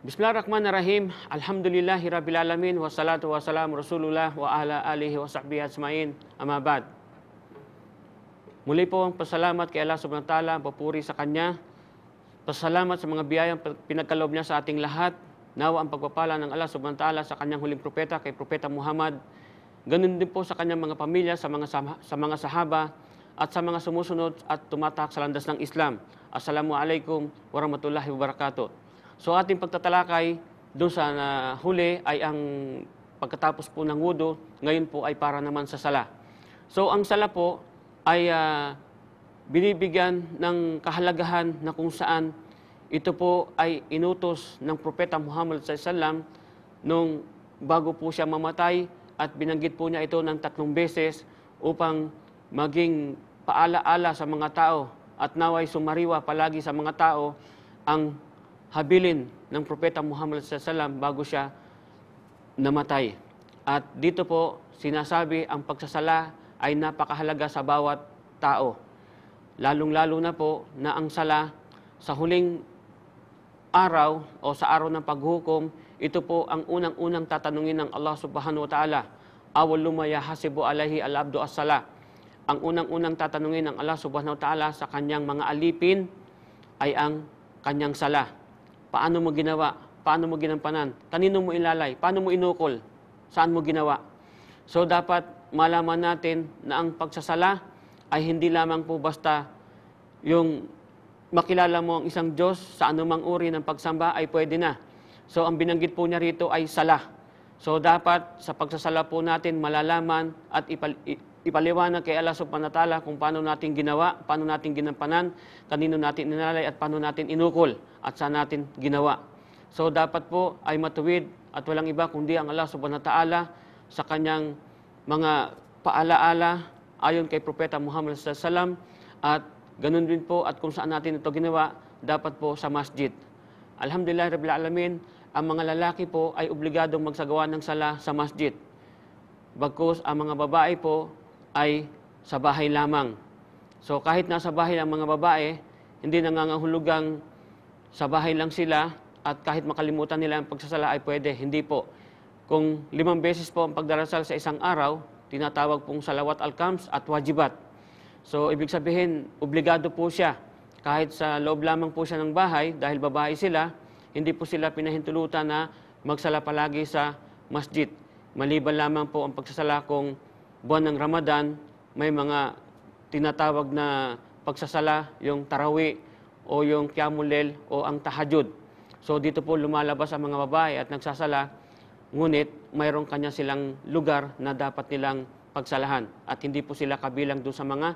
Bismillahirrahmanirrahim. Alhamdulillahi rabbil alamin wassalatu wassalamu rasulullah wa ala alihi wa sahbihi ajmain. Amma ba'd. Muli po ang pasalamat kay Allah subhanahu wa ta'ala, papuri sa Kanya. Pasalamat sa mga biyayang pinagkaloob niya sa ating lahat. Nawa ang pagpapala ng Allah subhanahu wa ta'ala sa Kanyang huling propeta, kay Propeta Muhammad. Ganun din po sa Kanyang mga pamilya, sa mga sahaba, at sa mga sumusunod at tumatak sa landas ng Islam. Assalamualaikum warahmatullahi wabarakatuh. So ating pagtatalakay doon sa huli ay ang pagkatapos po ng wudu, ngayon po ay para naman sa sala. So ang sala po ay binibigyan ng kahalagahan na kung saan ito po ay inutos ng Propeta Muhammad SAW nung bago po siya mamatay, at binanggit po niya ito ng 3 beses upang maging paalaala sa mga tao at naway sumariwa palagi sa mga tao ang habilin ng Propeta Muhammad SAW bago siya namatay. At dito po sinasabi ang pagsasala ay napakahalaga sa bawat tao. Lalong-lalo na po na ang sala sa huling araw o sa araw ng paghukom, ito po ang unang-unang tatanungin ng Allah subhanahu wa ta'ala. Awwalu ma yahasibu alaihi al-abdu as-sala. Ang unang-unang tatanungin ng Allah subhanahu wa ta'ala sa kanyang mga alipin ay ang kanyang sala. Paano mo ginawa? Paano mo ginampanan? Kanino mo ilalay? Paano mo inukol? Saan mo ginawa? So dapat malaman natin na ang pagsasala ay hindi lamang po basta yung makilala mo ang isang Diyos sa anumang uri ng pagsamba ay pwede na. So ang binanggit po niya rito ay sala. So dapat sa pagsasala po natin malalaman at ipaliwanag kay Allah subhanahu wa ta'ala kung paano natin ginawa, paano natin ginampanan, kanino natin inalay at paano natin inukol at saan natin ginawa. So dapat po ay matuwid at walang iba kundi ang Allah subhanahu wa ta'ala sa kanyang mga paalaala ayon kay Propeta Muhammad SAW, at ganun din po at kung saan natin ito ginawa, dapat po sa masjid. Alhamdulillah rabbil alamin, ang mga lalaki po ay obligadong magsagawa ng sala sa masjid. Bagkus ang mga babae po ay sa bahay lamang. So kahit nasa bahay ang mga babae, hindi nangangahulugang sa bahay lang sila at kahit makalimutan nila ang pagsasala ay pwede. Hindi po. Kung 5 beses po ang pagdarasal sa isang araw, tinatawag pong salawat al-khams at wajibat. So ibig sabihin, obligado po siya. Kahit sa loob lamang po siya ng bahay, dahil babae sila, hindi po sila pinahintulutan na magsala palagi sa masjid. Maliban lamang po ang pagsasala kung buwan ng Ramadan, may mga tinatawag na pagsasala, yung Tarawi o yung Qiyamul Lail o ang Tahajjud. So dito po lumalabas ang mga babae at nagsasala, ngunit mayroong kanya silang lugar na dapat nilang pagsalahan. At hindi po sila kabilang doon sa mga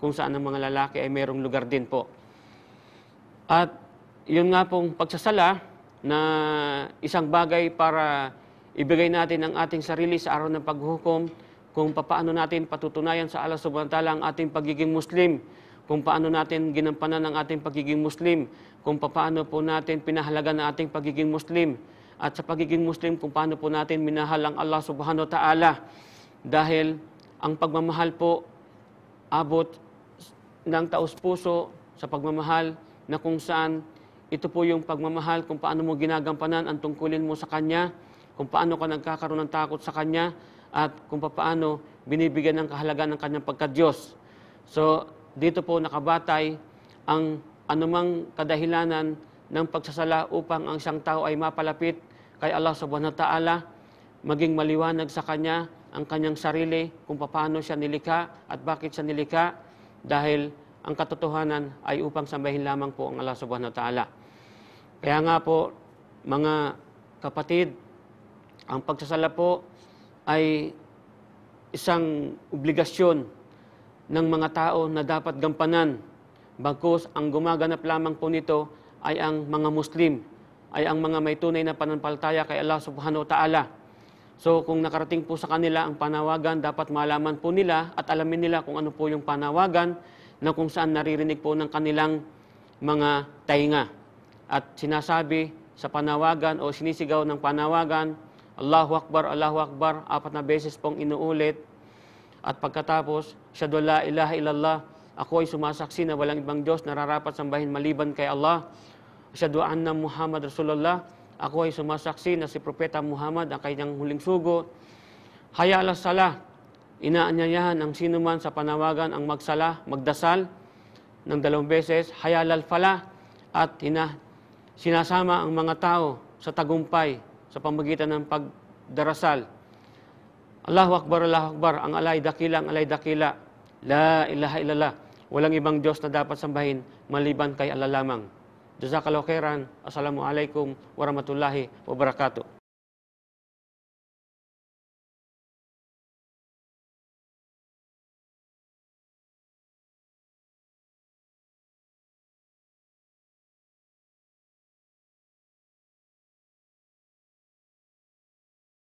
kung saan ang mga lalaki ay mayroong lugar din po. At yun nga pong pagsasala na isang bagay para ibigay natin ang ating sarili sa araw ng paghukom, kung paano natin patutunayan sa Allah subhanahu wa ta'ala ang ating pagiging Muslim, kung paano natin ginampanan ang ating pagiging Muslim, kung paano po natin pinahalagan ang ating pagiging Muslim, at sa pagiging Muslim kung paano po natin minahal ang Allah subhanahu wa ta'ala. Dahil ang pagmamahal po abot ng taos-puso sa pagmamahal na kung saan ito po yung pagmamahal kung paano mo ginagampanan ang tungkulin mo sa Kanya, kung paano ka nagkakaroon ng takot sa Kanya, at kung paano binibigyan ng kahalagaan ng Kanyang pagka-Diyos. So dito po nakabatay ang anumang kadahilanan ng pagsasala upang ang isang tao ay mapalapit kay Allah subhanahu wa ta'ala, maging maliwanag sa Kanya ang Kanyang sarili, kung paano siya nilikha at bakit siya nilikha, dahil ang katotohanan ay upang sambahin lamang po ang Allah subhanahu wa ta'ala. Kaya nga po, mga kapatid, ang pagsasala po ay isang obligasyon ng mga tao na dapat gampanan. Bagkus ang gumaganap lamang po nito ay ang mga Muslim, ay ang mga may tunay na pananampalataya kay Allah subhanahu wa ta'ala. So kung nakarating po sa kanila ang panawagan, dapat malaman po nila at alamin nila kung ano po yung panawagan na kung saan naririnig po ng kanilang mga tainga. At sinasabi sa panawagan o sinisigaw ng panawagan, Allahu Akbar, 4 na beses pong inuulit. At pagkatapos, Asyhadu an la ilaha illallah, ako ay sumasaksi na walang ibang Diyos nararapat sambahin maliban kay Allah. Asyhadu anna Muhammad Rasulullah, Ako ay sumasaksi na si Propeta Muhammad ang kanyang huling sugo. Hayya ala salah, inaanyayahan ang sinuman sa panawagan ang magsala, magdasal ng 2 beses. Hayya alal falah, at sinasama ang mga tao sa tagumpay sa pamagitan ng pagdarasal. Allahu Akbar, Allahu Akbar, ang alay dakila, ang alay dakila. La ilaha illallah, walang ibang Diyos na dapat sambahin maliban kay Allah lamang. Jazakallahu khairan. Assalamualaikum warahmatullahi wabarakatuh.